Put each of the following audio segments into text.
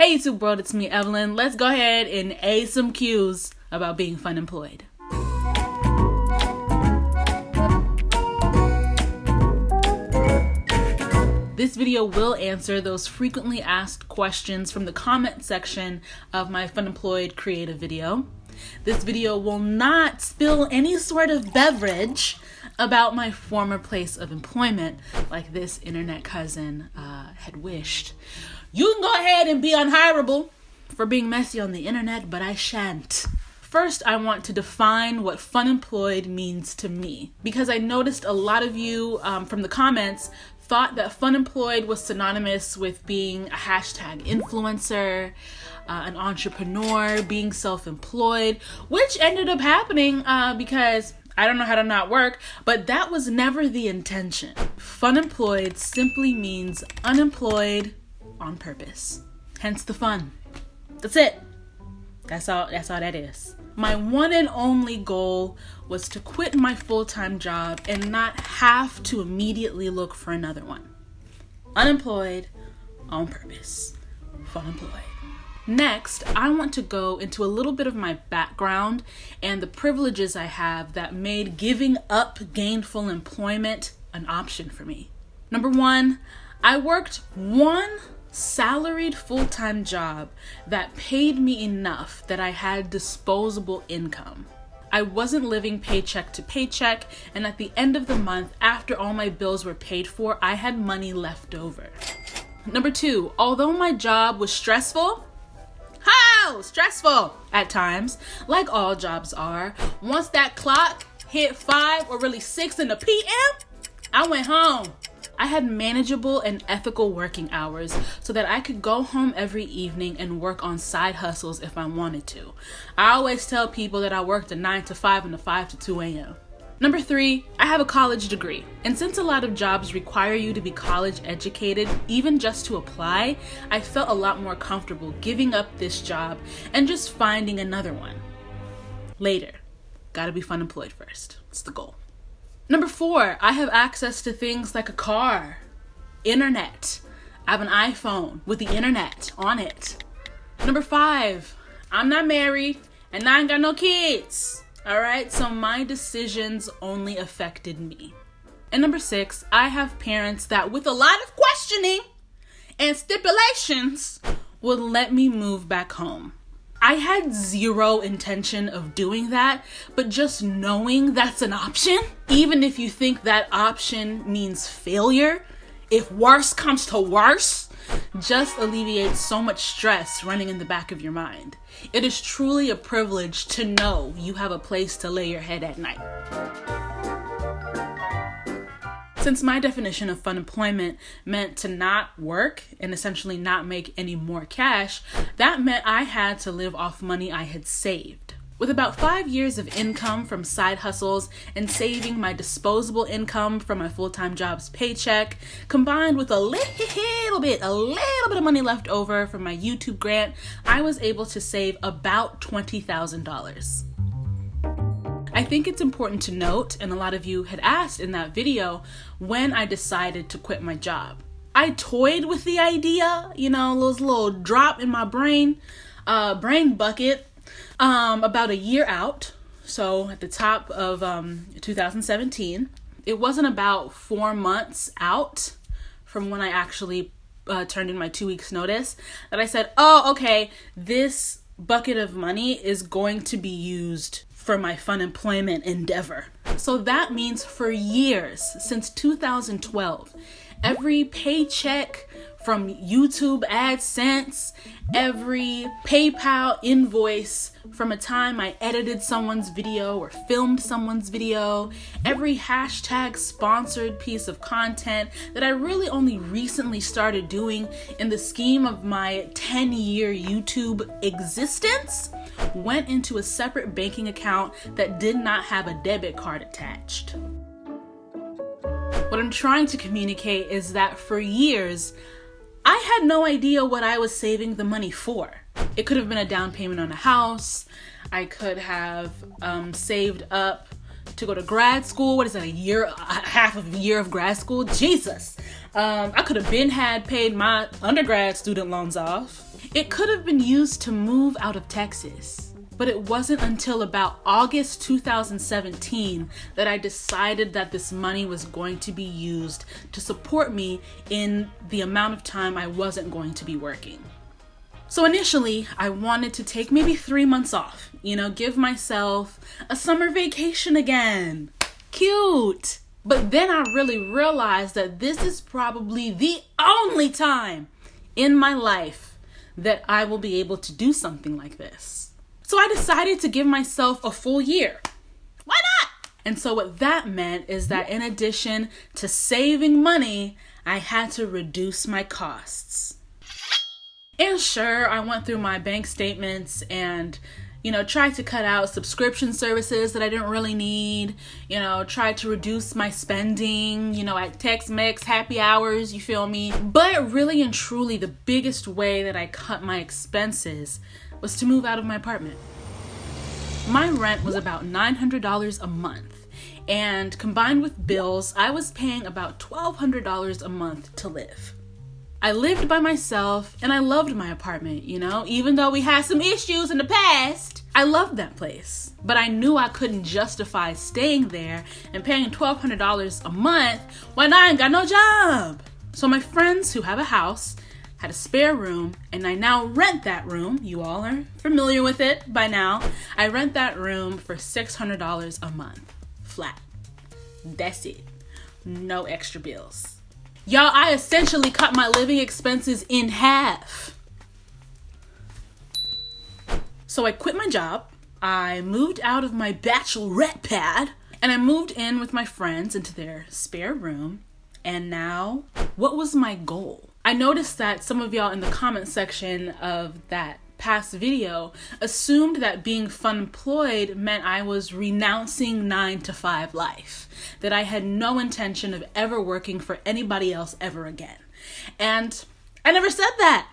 Hey YouTube world, it's me Evelyn. Let's go ahead and A some cues about being funemployed. This video will answer those frequently asked questions from the comment section of my Funemployed creative video. This video will not spill any sort of beverage about my former place of employment like this internet cousin had wished. You can go ahead and be unhireable for being messy on the internet, but I shan't. First, I want to define what funemployed means to me, because I noticed a lot of you from the comments thought that funemployed was synonymous with being a hashtag influencer, an entrepreneur, being self-employed, which ended up happening because I don't know how to not work, but that was never the intention. Funemployed simply means unemployed on purpose. Hence the fun. That's it. That's all that is. My one and only goal was to quit my full-time job and not have to immediately look for another one. Unemployed on purpose. Funemployed. Next, I want to go into a little bit of my background and the privileges I have that made giving up gainful employment an option for me. Number one, I worked one salaried full-time job that paid me enough that I had disposable income. I wasn't living paycheck to paycheck, and at the end of the month, after all my bills were paid for, I had money left over. Number two, although my job was stressful at times, like all jobs are, once that clock hit 5 or really 6 in the PM, I went home. I had manageable and ethical working hours so that I could go home every evening and work on side hustles if I wanted to. I always tell people that I worked a 9 to 5 and a 5 to 2 a.m. Number three, I have a college degree. And since a lot of jobs require you to be college educated, even just to apply, I felt a lot more comfortable giving up this job and just finding another one. Later. Gotta be funemployed first. It's the goal. Number four, I have access to things like a car, internet. I have an iPhone with the internet on it. Number five, I'm not married and I ain't got no kids. All right, so my decisions only affected me. And number six, I have parents that with a lot of questioning and stipulations would let me move back home. I had zero intention of doing that, but just knowing that's an option, even if you think that option means failure, if worse comes to worse, just alleviates so much stress running in the back of your mind. It is truly a privilege to know you have a place to lay your head at night. Since my definition of funemployment meant to not work and essentially not make any more cash, that meant I had to live off money I had saved. With about 5 years of income from side hustles and saving my disposable income from my full-time job's paycheck, combined with a little bit of money left over from my YouTube grant, I was able to save about $20,000. I think it's important to note, and a lot of you had asked in that video, when I decided to quit my job. I toyed with the idea, little drop in my brain bucket, about a year out. So at the top of 2017, it wasn't about 4 months out from when I actually turned in my 2 weeks notice that I said, oh, okay, this bucket of money is going to be used for my funemployment endeavor. So that means for years, since 2012, every paycheck from YouTube AdSense, every PayPal invoice from a time I edited someone's video or filmed someone's video, every hashtag sponsored piece of content that I really only recently started doing in the scheme of my 10-year YouTube existence went into a separate banking account that did not have a debit card attached. What I'm trying to communicate is that for years, I had no idea what I was saving the money for. It could have been a down payment on a house. I could have saved up to go to grad school. What is that, half of a year of grad school? Jesus. I could have had paid my undergrad student loans off. It could have been used to move out of Texas, but it wasn't until about August 2017 that I decided that this money was going to be used to support me in the amount of time I wasn't going to be working. So initially, I wanted to take maybe 3 months off, give myself a summer vacation again. Cute. But then I really realized that this is probably the only time in my life that I will be able to do something like this. So I decided to give myself a full year. Why not? And so what that meant is that in addition to saving money, I had to reduce my costs. And sure, I went through my bank statements and, tried to cut out subscription services that I didn't really need, tried to reduce my spending, at Tex-Mex, happy hours, you feel me? But really and truly, the biggest way that I cut my expenses was to move out of my apartment. My rent was about $900 a month, and combined with bills, I was paying about $1,200 a month to live. I lived by myself and I loved my apartment, even though we had some issues in the past. I loved that place, but I knew I couldn't justify staying there and paying $1,200 a month when I ain't got no job. So my friends who have a house had a spare room, and I now rent that room. You all are familiar with it by now. I rent that room for $600 a month, flat. That's it. No extra bills. Y'all, I essentially cut my living expenses in half. So I quit my job, I moved out of my bachelorette pad, and I moved in with my friends into their spare room. And now, what was my goal? I noticed that some of y'all in the comment section of that past video assumed that being funemployed meant I was renouncing 9-to-5 life, that I had no intention of ever working for anybody else ever again. And I never said that.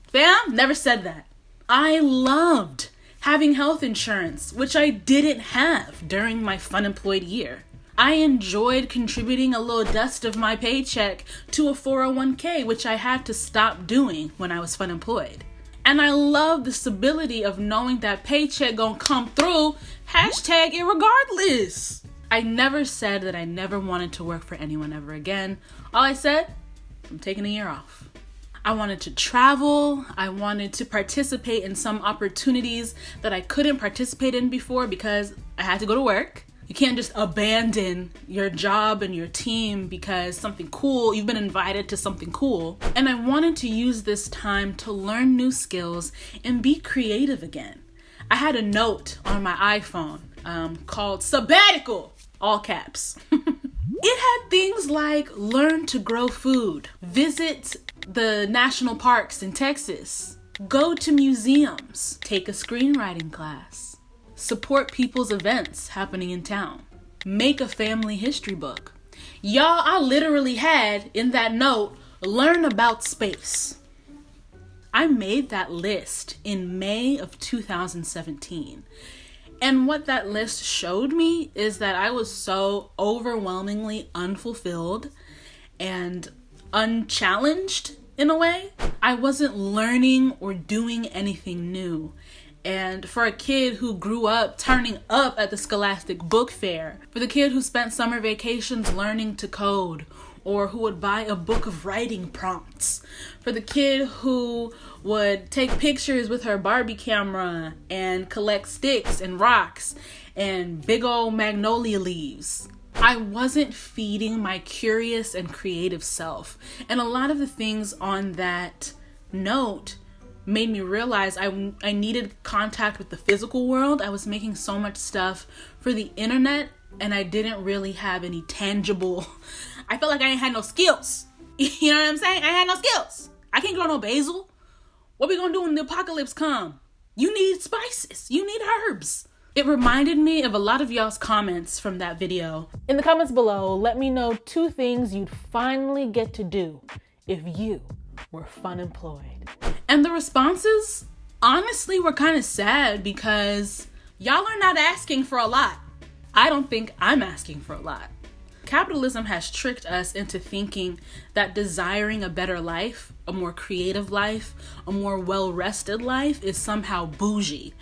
Fam, never said that. I loved having health insurance, which I didn't have during my funemployed year. I enjoyed contributing a little dust of my paycheck to a 401k, which I had to stop doing when I was funemployed. And I love the stability of knowing that paycheck gonna come through, #irregardless. I never said that I never wanted to work for anyone ever again. All I said, I'm taking a year off. I wanted to travel. I wanted to participate in some opportunities that I couldn't participate in before because I had to go to work. You can't just abandon your job and your team because something cool, you've been invited to something cool. And I wanted to use this time to learn new skills and be creative again. I had a note on my iPhone called sabbatical, all caps. It had things like learn to grow food, visit the national parks in Texas, go to museums, take a screenwriting class, support people's events happening in town, make a family history book. Y'all, I literally had in that note, learn about space. I made that list in May of 2017. And what that list showed me is that I was so overwhelmingly unfulfilled and unchallenged in a way. I wasn't learning or doing anything new. And for a kid who grew up turning up at the Scholastic Book Fair, for the kid who spent summer vacations learning to code, or who would buy a book of writing prompts, for the kid who would take pictures with her Barbie camera and collect sticks and rocks and big old magnolia leaves. I wasn't feeding my curious and creative self. And a lot of the things on that note made me realize I needed contact with the physical world. I was making so much stuff for the internet and I didn't really have any tangible, I felt like I ain't had no skills. You know what I'm saying? I had no skills. I can't grow no basil. What we gonna do when the apocalypse come? You need spices. You need herbs. It reminded me of a lot of y'all's comments from that video. In the comments below, let me know 2 things you'd finally get to do if you were funemployed. And the responses, honestly, were kind of sad because y'all are not asking for a lot. I don't think I'm asking for a lot. Capitalism has tricked us into thinking that desiring a better life a more creative life, a more well-rested life is somehow bougie.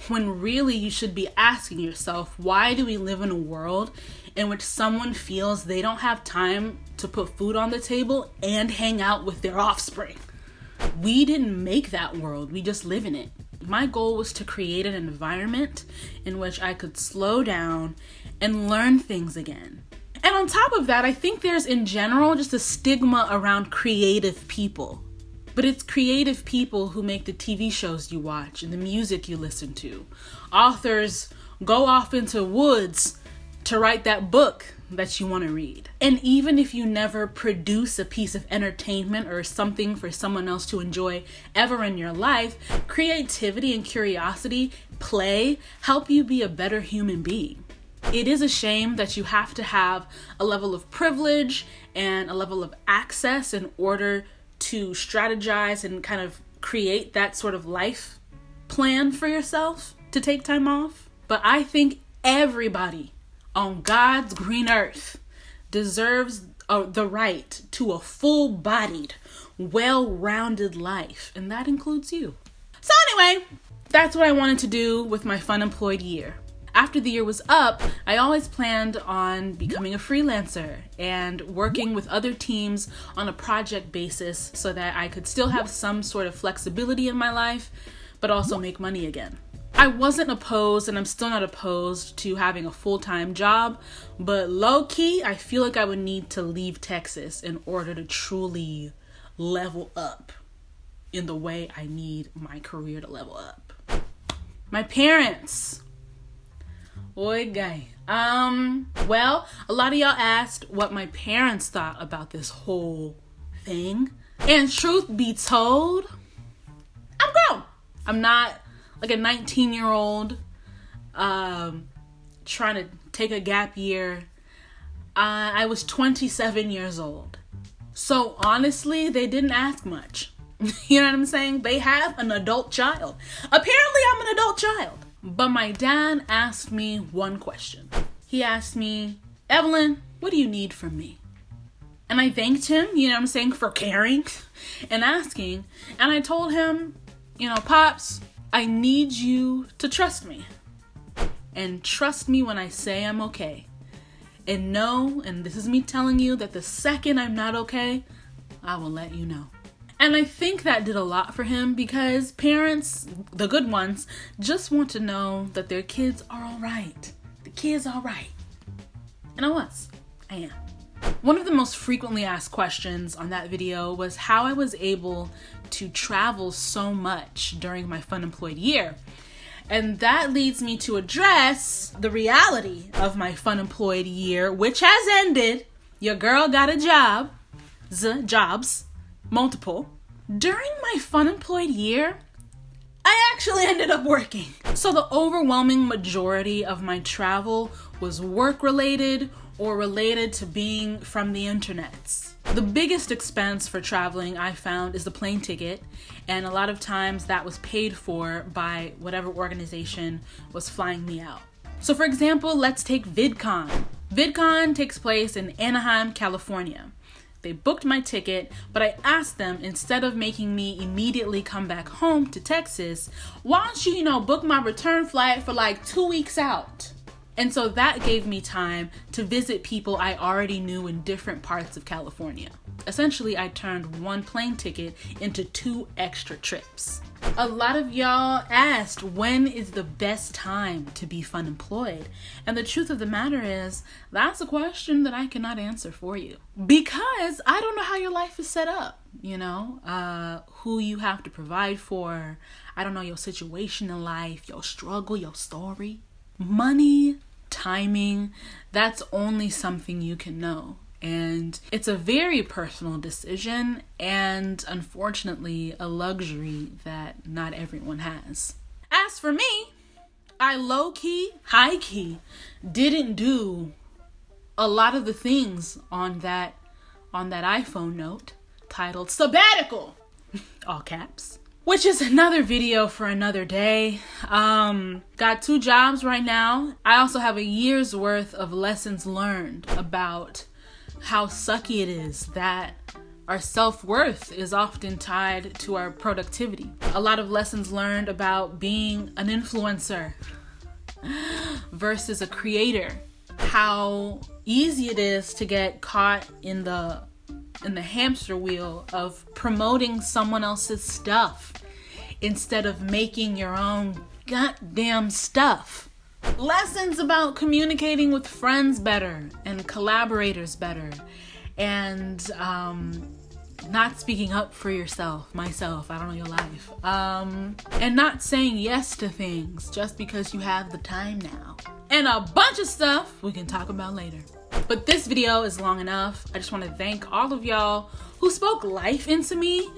When really you should be asking yourself, why do we live in a world in which someone feels they don't have time to put food on the table and hang out with their offspring? We didn't make that world, we just live in it. My goal was to create an environment in which I could slow down and learn things again. And on top of that, I think there's in general just a stigma around creative people. But it's creative people who make the TV shows you watch and the music you listen to. Authors go off into woods to write that book that you want to read. And even if you never produce a piece of entertainment or something for someone else to enjoy ever in your life, creativity and curiosity, play, help you be a better human being. It is a shame that you have to have a level of privilege and a level of access in order to strategize and kind of create that sort of life plan for yourself to take time off. But I think everybody on God's green earth deserves the right to a full-bodied, well-rounded life, and that includes you. So anyway, that's what I wanted to do with my Funemployed year. After the year was up, I always planned on becoming a freelancer and working with other teams on a project basis so that I could still have some sort of flexibility in my life, but also make money again. I wasn't opposed, and I'm still not opposed to having a full-time job, but low-key, I feel like I would need to leave Texas in order to truly level up in the way I need my career to level up. My parents. Oi, guy. Well, a lot of y'all asked what my parents thought about this whole thing. And truth be told, I'm grown. I'm not like a 19-year-old trying to take a gap year. I was 27 years old. So honestly, they didn't ask much. You know what I'm saying? They have an adult child. Apparently, I'm an adult child. But my dad asked me one question. He asked me, Evelyn, what do you need from me? And I thanked him, you know what I'm saying, for caring and asking. And I told him, Pops, I need you to trust me. And trust me when I say I'm okay. And know, and this is me telling you, that the second I'm not okay, I will let you know. And I think that did a lot for him because parents, the good ones, just want to know that their kids are all right. The kid's all right. And I was. I am. One of the most frequently asked questions on that video was how I was able to travel so much during my Funemployed year. And that leads me to address the reality of my Funemployed year, which has ended. Your girl got a job. Jobs. Multiple. During my Funemployed year, I actually ended up working. So the overwhelming majority of my travel was work-related or related to being from the internets. The biggest expense for traveling I found is the plane ticket, and a lot of times that was paid for by whatever organization was flying me out. So for example, let's take VidCon. VidCon takes place in Anaheim, California. They booked my ticket, but I asked them, instead of making me immediately come back home to Texas, why don't you, book my return flight for like 2 weeks out? And so that gave me time to visit people I already knew in different parts of California. Essentially, I turned one plane ticket into 2 extra trips. A lot of y'all asked, when is the best time to be Funemployed? And the truth of the matter is, that's a question that I cannot answer for you. Because I don't know how your life is set up, who you have to provide for. I don't know your situation in life, your struggle, your story. Money, timing, that's only something you can know. And it's a very personal decision and unfortunately a luxury that not everyone has. As for me, I low-key, high-key didn't do a lot of the things on that iPhone note titled sabbatical, all caps, which is another video for another day. Got 2 jobs right now. I also have a year's worth of lessons learned about how sucky it is that Our self-worth is often tied to our productivity. A lot of lessons learned about being an influencer versus a creator. How easy it is to get caught in the hamster wheel of promoting someone else's stuff instead of making your own goddamn stuff. Lessons about communicating with friends better and collaborators better, and not speaking up for yourself, myself, I don't know your life, and not saying yes to things just because you have the time now, and a bunch of stuff we can talk about later. But this video is long enough. I just want to thank all of y'all who spoke life into me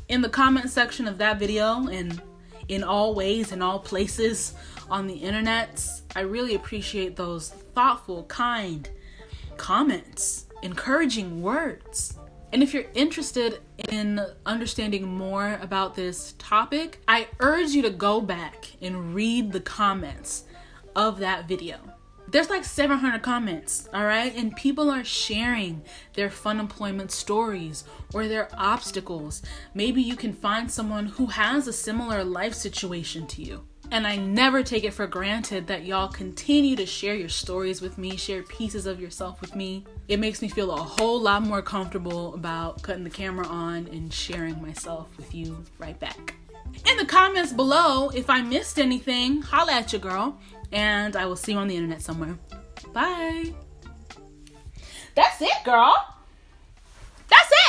in the comment section of that video and in all ways, in all places on the internet. I really appreciate those thoughtful, kind comments, encouraging words. And if you're interested in understanding more about this topic, I urge you to go back and read the comments of that video. There's like 700 comments, all right? And people are sharing their fun employment stories or their obstacles. Maybe you can find someone who has a similar life situation to you. And I never take it for granted that y'all continue to share your stories with me, share pieces of yourself with me. It makes me feel a whole lot more comfortable about cutting the camera on and sharing myself with you right back. In the comments below, if I missed anything, holla at your girl. And I will see you on the internet somewhere. Bye. That's it, girl. That's it.